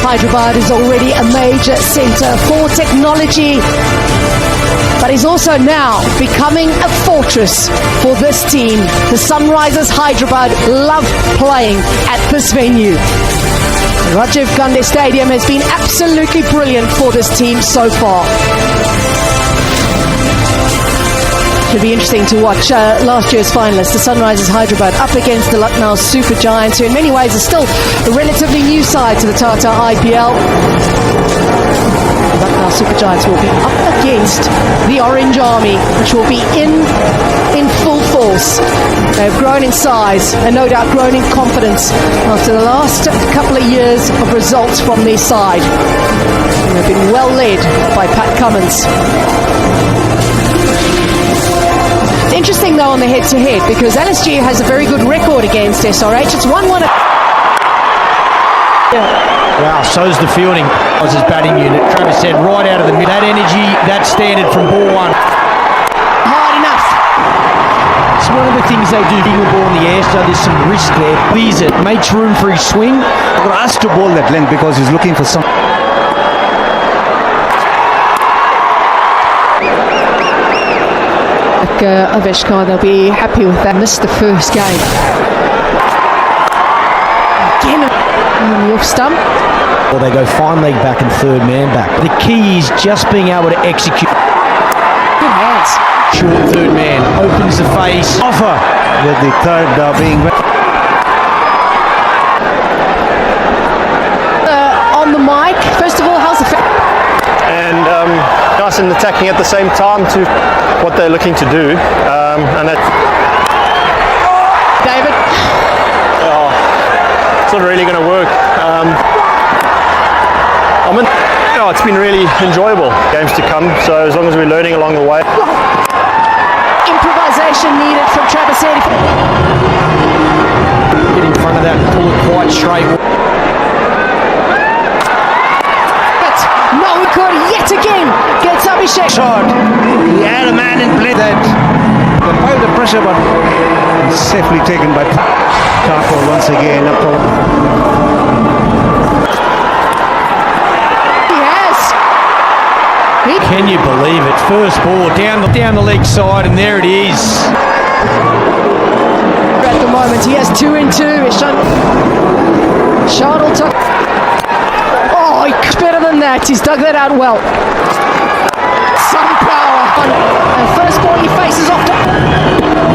Hyderabad is already a major centre for technology, but is also now becoming a fortress for this team. The Sunrisers Hyderabad love playing at this venue. Rajiv Gandhi Stadium has been absolutely brilliant for this team so far. It'll be interesting to watch last year's finalists, the Sunrisers Hyderabad, up against the Lucknow Super Giants, who in many ways are still a relatively new side to the Tata IPL. The Lucknow Super Giants will be up against the Orange Army, which will be in full force. They've grown in size and no doubt grown in confidence after the last couple of years of results from their side. And they've been well led by Pat Cummins. It's interesting though on the head-to-head because LSG has a very good record against SRH. It's 1-1. Wow, so's the fielding. Was his batting unit. Travis said right out of the mid. That energy, that standard from ball one. Hard enough. It's one of the things they do, getting the ball in the air, so there's some risk there. Please it, makes room for his swing. I'm going to ask to bowl that length because he's looking for some. Aveshkar, they'll be happy with that. Missed the first game. Again on the off stump. Or they go fine leg back and third man back. The key is just being able to execute. Good hands. Short third man, opens the face. Offer with the third being. On the mic, first of all, how's the and nice and attacking at the same time to what they're looking to do, and that David? It's not really going to work. It's been really enjoyable games to come, so as long as we're learning along the way. Improvisation needed from Travis Eddy. Get in front of that and pull it quite straight. Yet again gets Abhishek. Shot. He had a man in play that applied the pressure, but safely taken by Thakur once again. He has. Can you believe it? First ball down the leg side, and there it is. At the moment, he has 2 in 2. Shardul took. Oh, he's better than that. He's dug that out well. Some power. And first ball he faces off to.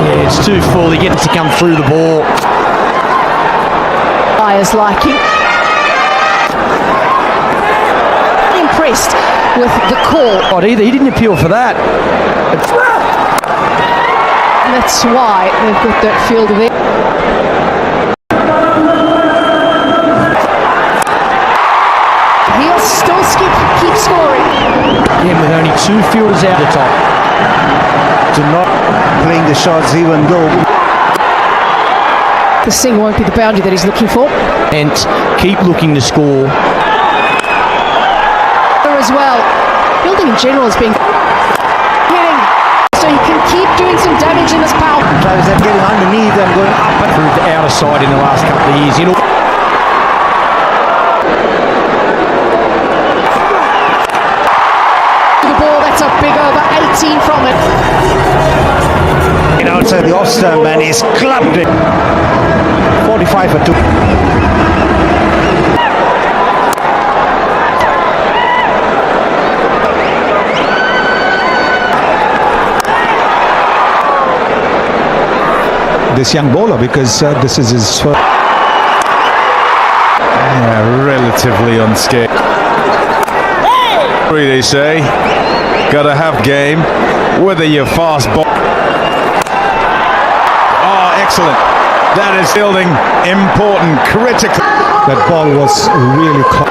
Yeah, it's too full. He gets to come through the ball. Players liking. Impressed with the call. Not either. He didn't appeal for that. And that's why they've got that fielder there. He'll still keep scoring. Yeah, with only 2 fielders out the top. To not playing the shots even though. The Singh won't be the boundary that he's looking for. And keep looking to score. As well. Fielding in general has been hitting. So he can keep doing some damage in this power. Travis and getting underneath and going up and Proved outer side in the last couple of years. That's a big over 18 from it. outside the off stump and he's clubbed it. 45 for 2. This young bowler, because this is his first. Yeah, relatively unscathed. They say, gotta have game, whether you're fast ball. Oh, excellent. That is fielding important, critical. That ball was really close.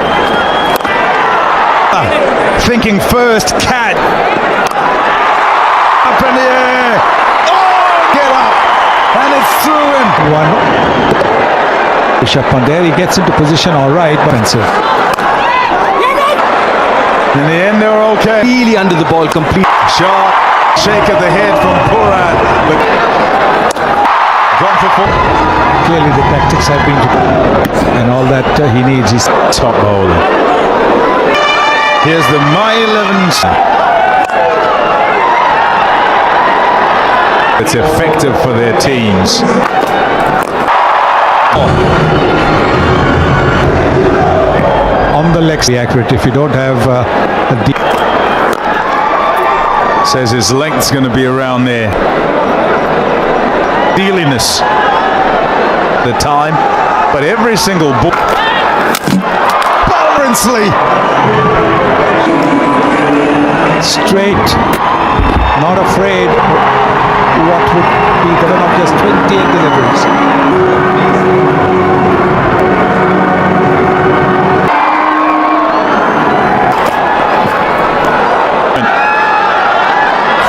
Thinking first, Cat. Up in the air. Oh, get up. And it's through him. Rishabh Pandey gets into position all right, but offensive. In the end, they were okay. Really under the ball, complete. Shot, shake of the head from Purad. Gone for four. Clearly the tactics have been and all that he needs is Top bowler. Here's the My 11. It's effective for their teams. on the legs. Be accurate if you don't have a deep. Says his length's going to be around there. Steeliness. The time, but every single ball. Bowrensley. Straight, not afraid. What would be the run of just 28 deliveries?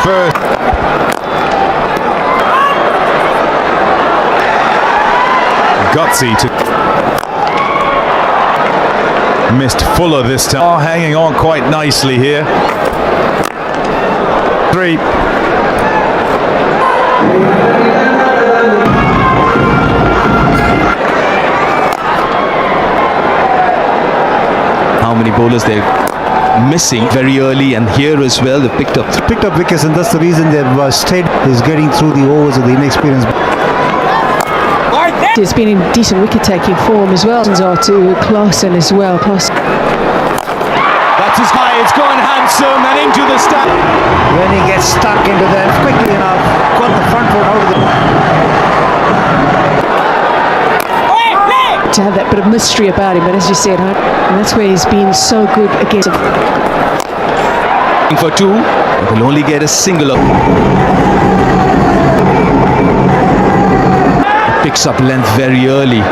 First. Gutsy to missed Fuller this time. Oh, hanging on quite nicely here. 3. How many bowlers they're missing very early, and here as well they picked up Wickets, and that's the reason they've stayed. Is getting through the overs of the inexperienced. He's been in decent wicket-taking form as well. Are to Klaasen as well. Klaasen. That is high, it's gone handsome and into the stand. When he gets stuck into them quickly enough, got the front foot out of the. To have that bit of mystery about him, but as you said, and that's where he's been so good against. For 2, they'll only get a single. Picks up length very early.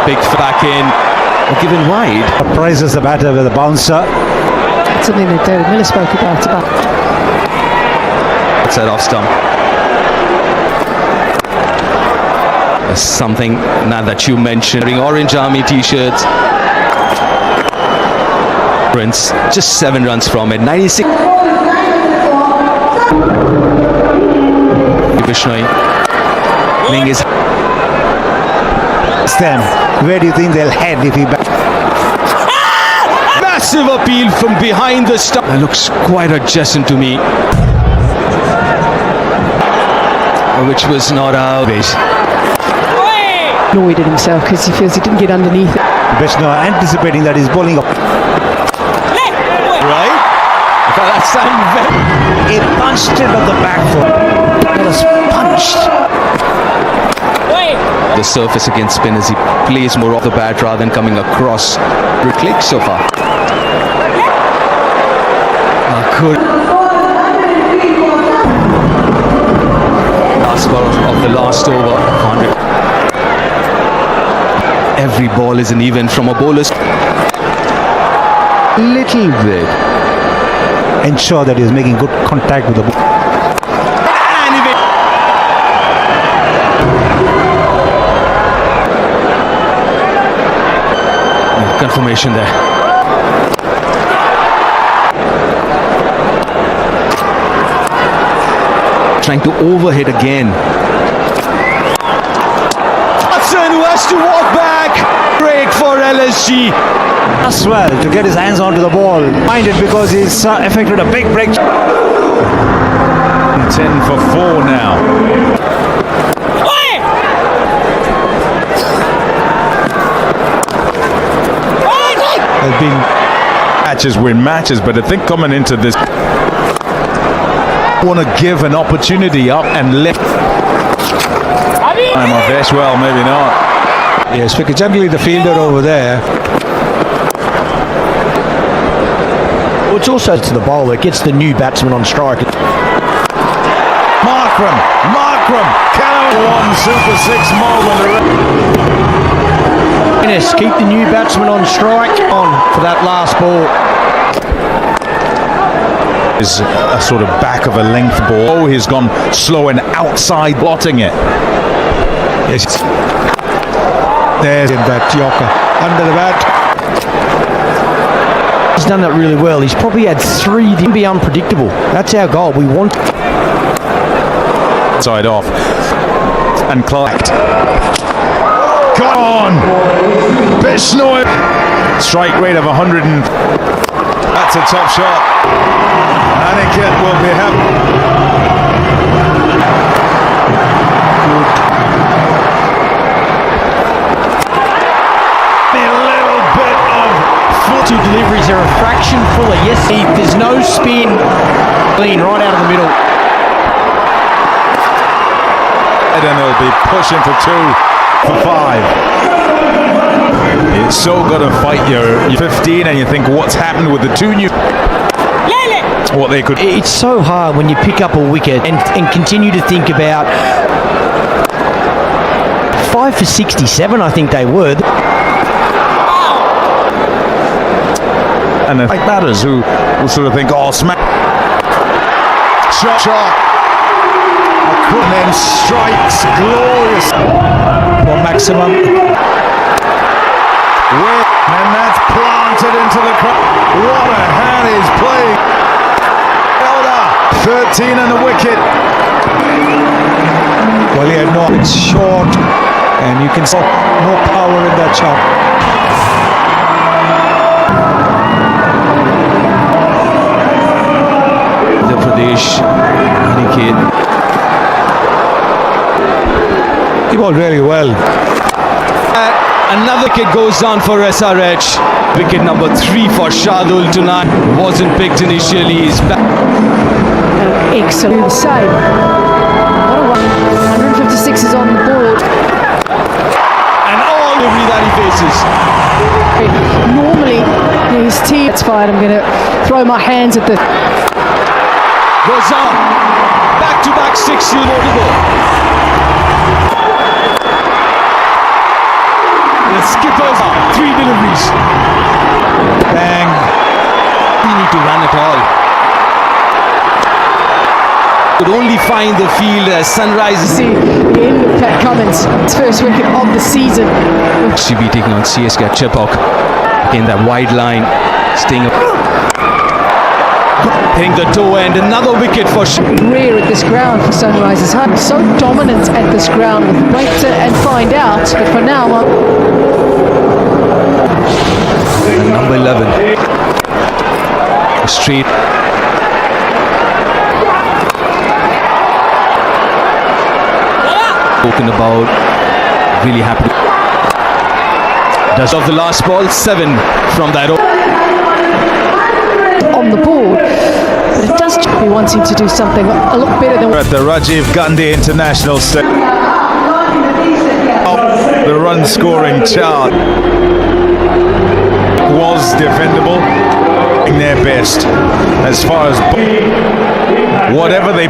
Big back in, given wide. Surprises the batter with a bouncer. That's something that David Miller spoke about. It's that off stump. Something now that you mentioned, wearing orange army t-shirts. Prince just 7 runs from it. 96. Vishnoi playing his. Them. Where do you think they'll head if he Massive appeal from behind the stump. That looks quite adjacent to me, which was not out. Annoyed at himself because he feels he didn't get underneath it. Vishnu anticipating that he's bowling up. Right? That's He punched it on the back foot. That was punched. the surface against spin as he plays more off the bat rather than coming across. Good click so far. Last ball of the last over. 100. Every ball is an event from a bowler's. Little bit. Ensure that he's making good contact with the ball. Confirmation there. Trying to overhit again. Hudson who has to walk back. Break for LSG. As well to get his hands onto the ball. Minded because he's effected a big break. 10 for 4 now. Has been Matches win matches, but I think coming into this, want to give an opportunity up and lift. I'm off this, well, maybe not. yes, because generally the fielder over there. Well, it's also to the bowler. It gets the new batsman on strike. Markram, Cannon 1 Super 6 moment. Keep the new batsman on strike on for that last ball. Is a sort of back of a length ball. He's gone slow and outside, blotting it. Yes. There's in that Yorker. under the bat. He's done that really well. He's probably had 3 to be unpredictable. That's our goal. We want Side off. And Clark. Got on! Bishnoi! Strike rate of 100 and... That's a top shot. Aniket will be happy. A little bit of... 2 deliveries are a fraction fuller. Yes, there's no spin. Clean right out of the middle. And then they'll be pushing for 2 for 5. It's so got to fight your 15 and you think what's happened with the 2 new... What they could... It's so hard when you pick up a wicket and continue to think about 5 for 67, I think they were. And then like batters who will sort of think, oh, smack. Shot. And then strikes glorious. For maximum. And that's planted into the crowd. What a hand he's playing. Elder, 13 and the wicket. Well, he had no, it's short, and you can see no power in that shot. The Pradesh, Aniket. He bowled really well. Another wicket goes down for SRH. Wicket number 3 for Shardul tonight. Wasn't picked initially. He's back. Excellent save. What a one. 156 is on the board. And all the that he faces. Normally, his team. It's fine. I'm going to throw my hands at the. Goes on. Back-to-back 6 still more to go. The skippers, 3 deliveries. Bang. We need to run it all. Could only find the field as Sunrise. See the end of Pat Cummins, his first wicket of the season. Should be taking on CSK at Chepauk. In that wide line, staying up. Hitting the toe end, another wicket for Rare at this ground for Sunrisers. So dominant at this ground. We'll wait and find out, but for now, number 11. Straight. Spoken about. Really happy. Does of the last ball, 7 from that. on the board, but it does be wanting to do something a lot better than. At the Rajiv Gandhi International Stadium. The run scoring chart was defendable. Their best as far as whatever they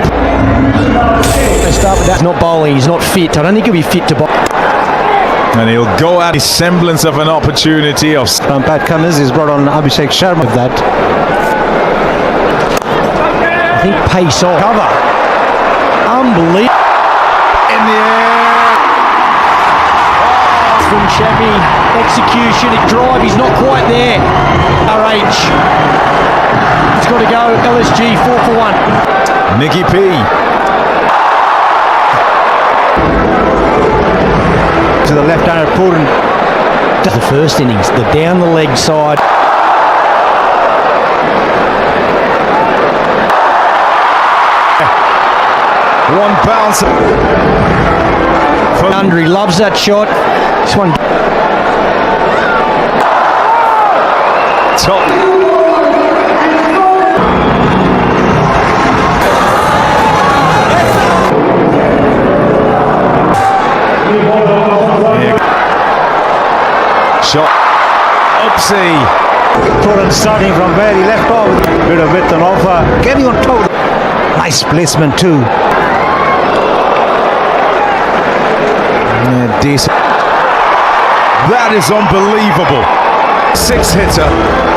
start with that. He's not bowling, he's not fit. I don't think he'll be fit to bowl. and he'll go at a semblance of an opportunity of From Pat Cummins, he's brought on Abhishek Sharma of that. I think pace off. Cover. Unbelievable. in the air. From Shami. Execution, drive, he's not quite there. RH. He's got to go. LSG 4 for 1. Nicky P. To the left-hander Pooran. The first innings, the down the leg side. One bounce. He loves that shot. This one. Top. Shot. Oopsie. Pooran starting from where he left off. Bit of width and offer. Getting on top. Nice placement too. Yeah, decent. That is unbelievable. 6-hitter.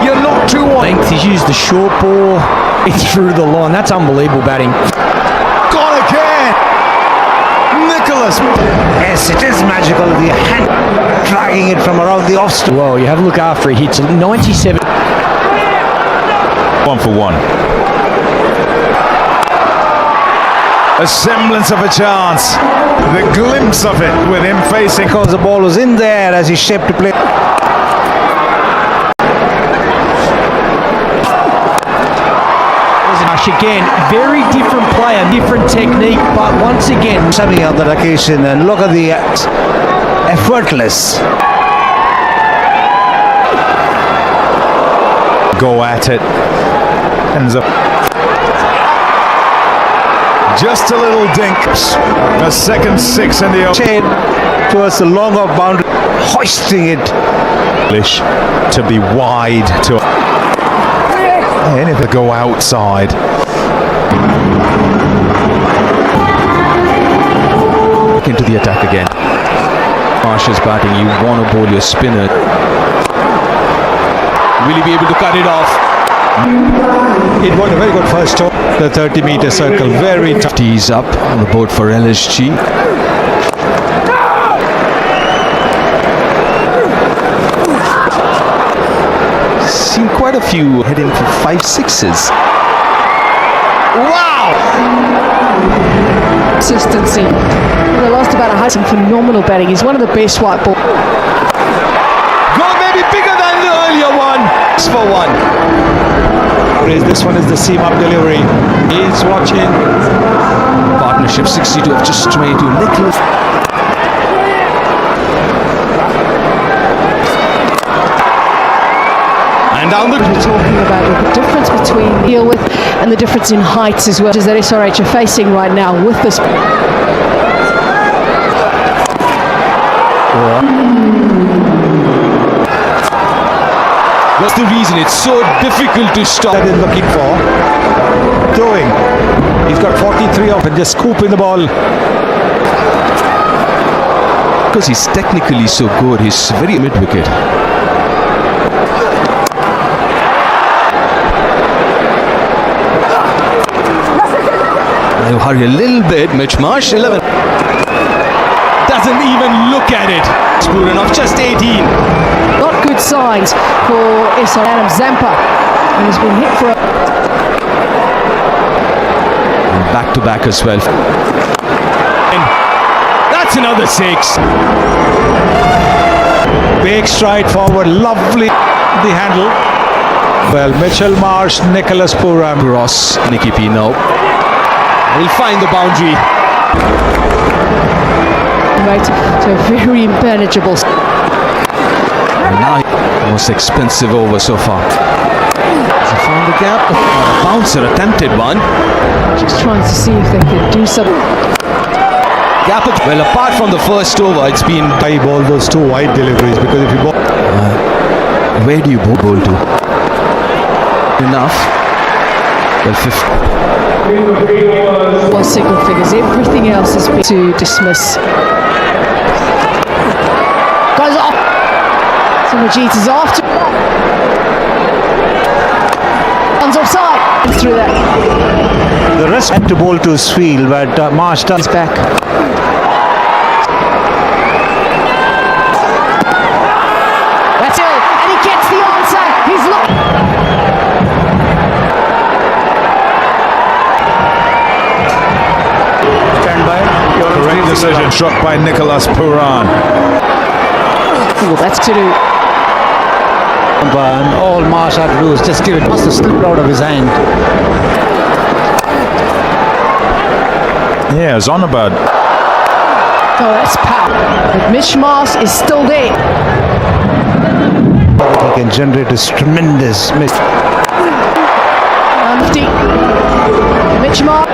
You're not too on. Length, he's used the short ball. It's through the line. That's unbelievable batting. Gone again. Nicholas. Nicholas. Yes, it is magical. The hand dragging it from around the off stump. Well, you have a look after he hits 97. 1 for 1. A semblance of a chance. The glimpse of it with him facing. Because the ball was in there as he shaped to play. Again, very different player, different technique, but once again, Semi on that occasion, and look at the effortless. Go at it. Ends up. Just a little dink. A second 6 in the Shade towards the longer boundary, hoisting it. to be wide to. And if they go outside. Into the attack again. Marsh's batting, you want to bowl your spinner. Will he be able to cut it off? It was a very good first stop. The 30-meter circle, very tough. Tees up on the board for LSG. Seen quite a few heading for 5-6s. wow! Consistency. They lost about 100. Phenomenal batting. He's one of the best white ball. Goal maybe bigger than the earlier one. 6 for 1. This one is the seam-up delivery. He's watching. Partnership 62 of just 22. Nicholas. And down the. We're talking about the difference between deal with and the difference in heights as well, which is that SRH are facing right now with this. What's the reason it's so difficult to stop? That is looking for. Throwing. He's got 43 off and just scooping the ball. Because he's technically so good, he's very mid-wicket. Now hurry a little bit, Mitch Marsh, 11. Doesn't even look at it. Spuran off just 18. Not good signs for SR Adam Zampa, and has been hit for a Back to back as well. And that's another 6. Big stride forward. Lovely. The handle. Well, Mitchell Marsh, Nicholas Pooran. Ross, Nicky P now. He'll find the boundary. right to a very manageable. And now, most expensive over so far. Has he found the gap? A bouncer attempted one. Just trying to see if they can do something. Gap, well, apart from the first over, it's been. I ball those two wide deliveries because if you ball. Where do you bowl to? Enough. Well, 50. Well, single figures. Everything else has been to dismiss. Goes off. So Majid is after. Runs offside. Through that. The rest had to bowl to his field, but Marsh does He's back. That's it. And he gets the answer. He's looked. stand by. Correct decision struck by Nicholas Pooran. Well, that's to do. And all Marsh had to do is just give it. Must have slipped out of his hand. Yeah, Zonabad. Oh, that's power. But Mitch Marsh is still there. He can generate this tremendous miss. 50. Mitch Marsh.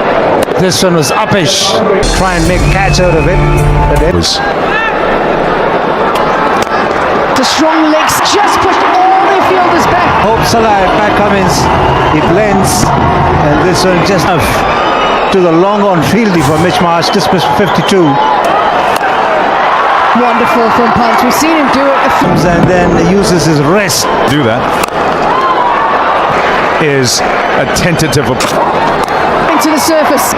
This one was uppish. Try and make catch out of it. But it was The strong legs just pushed all their fielders back. Hope's alive. Pat Cummins. He blends. And this one just enough to the long on fieldy for Mitch Marsh. Dismissed 52. Wonderful from Punt. We've seen him do it a few And then uses his rest. Do that is a tentative. onto the surface.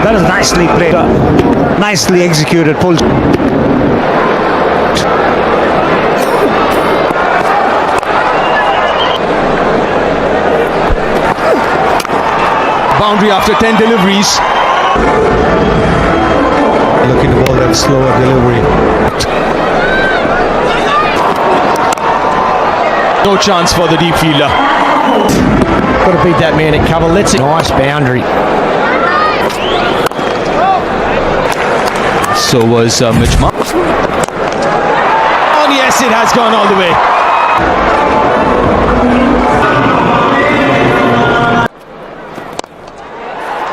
That is nicely played. Nicely executed. Pulled. Boundary after 10 deliveries. Looking to ball that slower delivery. No chance for the deep fielder. Got to beat that man at cover. Let's it. Nice boundary. So was Mitch Marsh. Oh yes, it has gone all the way.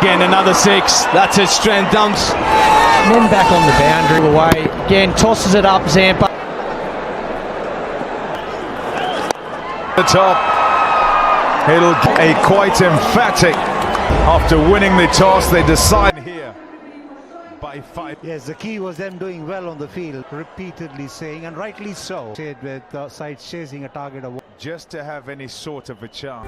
Again, another 6. That's his strength. Downs. Men back on the boundary away. Again, tosses it up, Zampa. The top. It'll a quite emphatic. After winning the toss, they decide here by 5. Yes, the key was them doing well on the field, repeatedly saying, and rightly so, said with sides chasing a target of Just to have any sort of a chance.